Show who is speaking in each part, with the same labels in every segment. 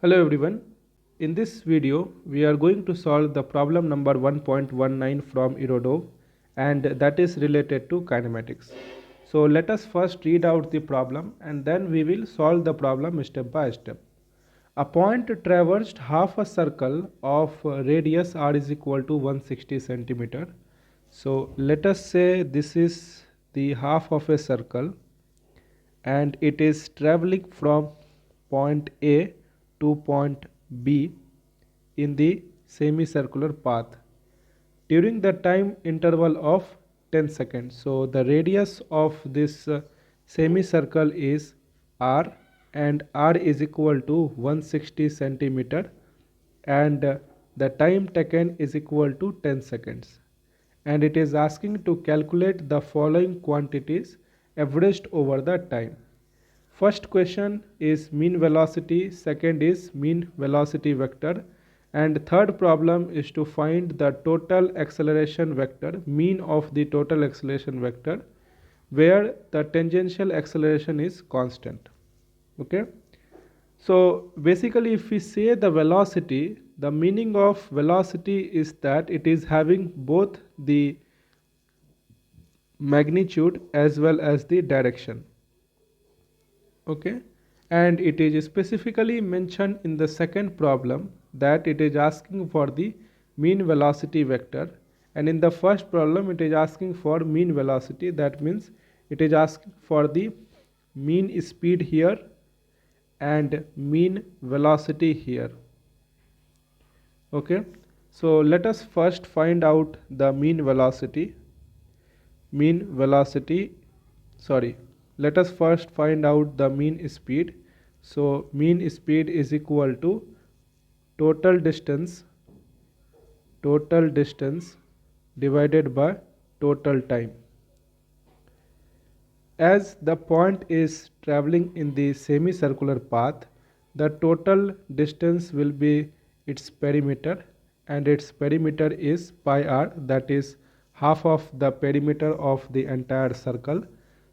Speaker 1: Hello everyone. In this video, we are going to solve the problem number 1.19 from Irodov, and that is related to kinematics. So let us first read out the problem and then we will solve the problem step by step. A point traversed half a circle of radius r is equal to 160 centimeter. So let us say this is the half of a circle and it is traveling from point A to point B in the semicircular path during the time interval of 10 seconds. So the radius of this semicircle is r, and r is equal to 160 centimeter, and the time taken is equal to 10 seconds, and it is asking to calculate the following quantities averaged over the time. First question is mean velocity, second is mean velocity vector, and third problem is to find the total acceleration vector, mean of the total acceleration vector, where the tangential acceleration is constant. Okay. So basically if we say the velocity, the meaning of velocity is that it is having both the magnitude as well as the direction. Okay, and it is specifically mentioned in the second problem that it is asking for the mean velocity vector, and in the first problem it is asking for mean velocity. That means it is asking for the mean speed here and mean velocity here. Okay, so let us first find out the mean velocity. Let us first find out the mean speed. So mean speed is equal to total distance divided by total time. As the point is traveling in the semicircular path, the total distance will be its perimeter, and its perimeter is pi r, that is half of the perimeter of the entire circle.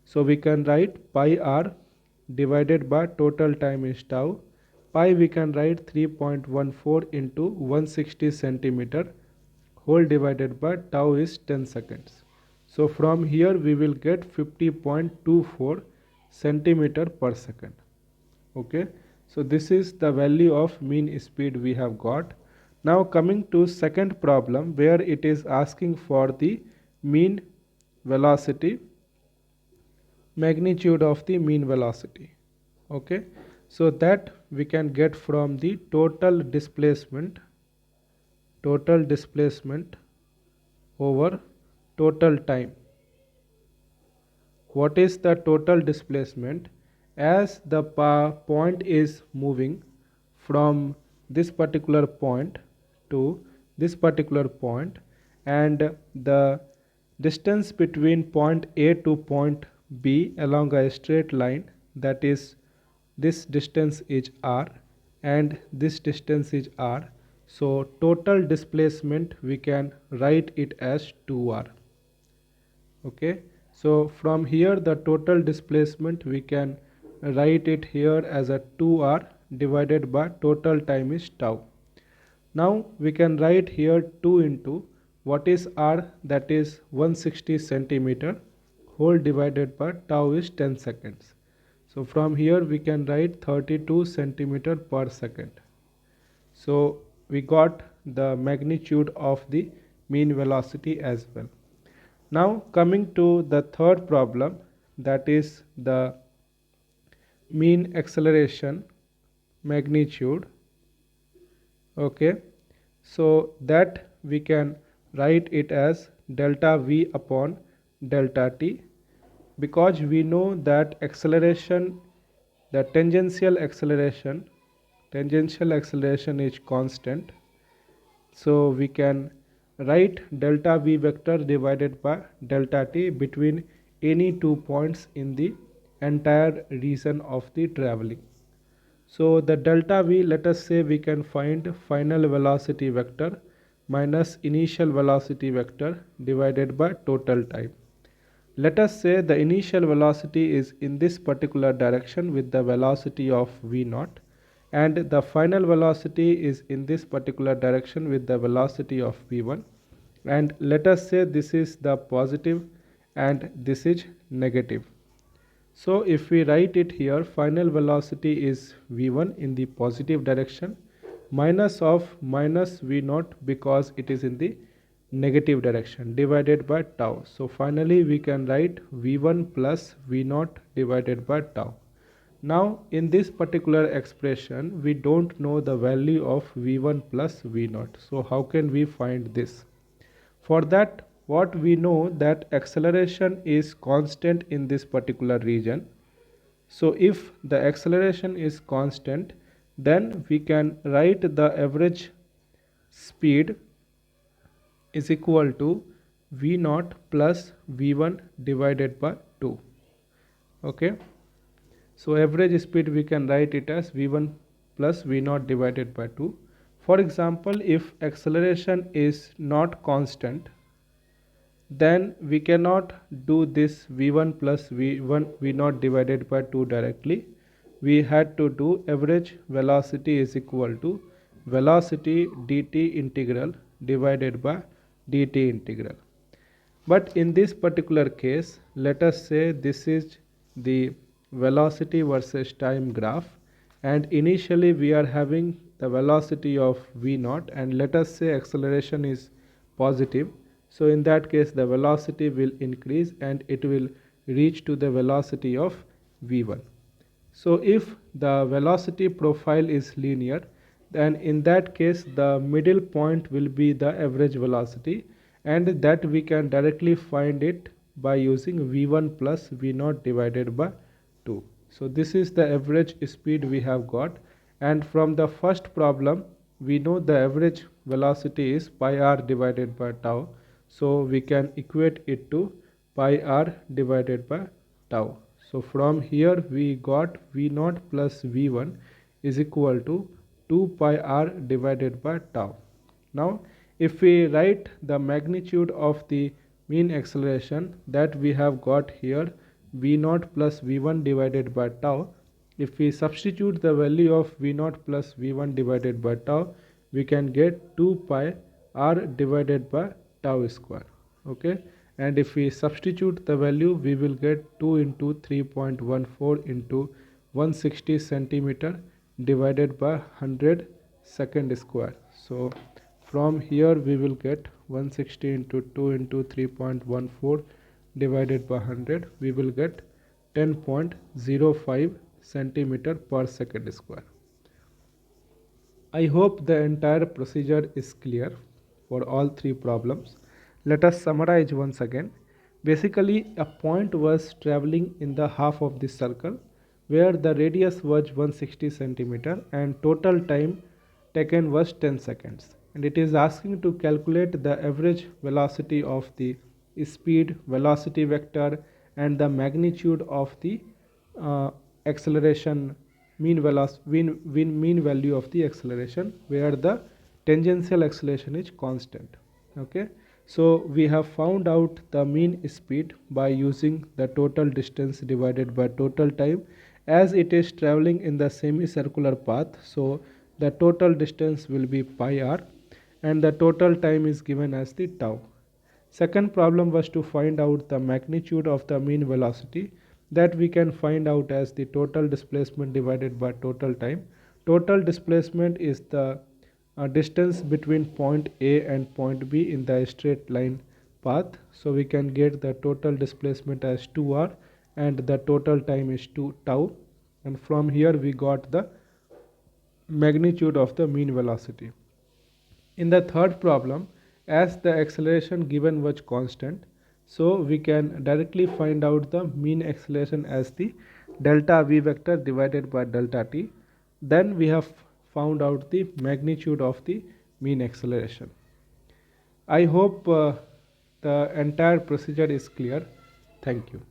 Speaker 1: So we can write pi r divided by total time is tau. Pi we can write 3.14 into 160 centimeter whole divided by tau is 10 seconds. So from here we will get 50.24 centimeter per second. Okay, so this is the value of mean speed we have got. Now coming to second problem, where it is asking for the mean velocity, magnitude of the mean velocity. Okay, so that we can get from the total displacement over total time. What is the total displacement? As the point is moving from this particular point to this particular point, and the distance between point A to point B along a straight line, that is this distance is r and this distance is r. So total displacement we can write it as 2r. Okay, so from here the total displacement we can write it here as a 2r divided by total time is tau. Now we can write here 2 into what is r, that is 160 centimeter whole divided by tau is 10 seconds. So from here we can write 32 centimeter per second. So we got the magnitude of the mean velocity as well. Now coming to the third problem, that is the mean acceleration magnitude. Okay, so that we can write it as delta v upon delta t, because we know that acceleration, the tangential acceleration is constant. So we can write delta v vector divided by delta t between any 2 points in the entire region of the traveling. So the delta v, let us say we can find final velocity vector minus initial velocity vector divided by total time. Let us say the initial velocity is in this particular direction with the velocity of v naught, and the final velocity is in this particular direction with the velocity of v1, and let us say this is the positive and this is negative. So if we write it here, final velocity is v1 in the positive direction minus of minus v0 because it is in the negative direction divided by tau. So finally we can write v1 plus v0 divided by tau. Now in this particular expression we don't know the value of v1 plus v0. So how can we find this? For that, what we know that acceleration is constant in this particular region. So if the acceleration is constant, then we can write the average speed is equal to v0 plus v1 divided by 2. Okay. So average speed we can write it as v1 plus v0 divided by 2. For example, if acceleration is not constant, then we cannot do this v1 plus v0 divided by 2 directly. We had to do average velocity is equal to velocity dt integral divided by dt integral. But in this particular case, let us say this is the velocity versus time graph, and initially we are having the velocity of v0, and let us say acceleration is positive. So in that case the velocity will increase and it will reach to the velocity of v1. So if the velocity profile is linear, then in that case the middle point will be the average velocity, and that we can directly find it by using v1 plus v0 divided by 2. So this is the average speed we have got, and from the first problem we know the average velocity is pi r divided by tau. So we can equate it to pi r divided by tau. So from here we got v0 plus v1 is equal to 2 pi r divided by tau. Now if we write the magnitude of the mean acceleration that we have got here, v0 plus v1 divided by tau, if we substitute the value of v0 plus v1 divided by tau, we can get 2 pi r divided by tau square. Okay, and if we substitute the value, we will get 2 into 3.14 into 160 centimeter divided by 100 second square. So from here we will get 160 into 2 into 3.14 divided by 100, we will get 10.05 centimeter per second square. I hope the entire procedure is clear for all three problems. Let us summarize once again. Basically, a point was traveling in the half of this circle where the radius was 160 centimeter and total time taken was 10 seconds. And it is asking to calculate the average velocity of the speed, velocity vector, and the magnitude of the acceleration, mean value of the acceleration, where the tangential acceleration is constant. Okay, so we have found out the mean speed by using the total distance divided by total time, as it is traveling in the semicircular path. So the total distance will be pi r and the total time is given as the tau. Second problem was to find out the magnitude of the mean velocity, that we can find out as the total displacement divided by total time. Total displacement is the distance between point A and point B in the straight line path. So we can get the total displacement as 2r and the total time is 2 tau, and from here we got the magnitude of the mean velocity. In the third problem, as the acceleration given was constant, so we can directly find out the mean acceleration as the delta v vector divided by delta t. Then we have found out the magnitude of the mean acceleration. I hope the entire procedure is clear. Thank you.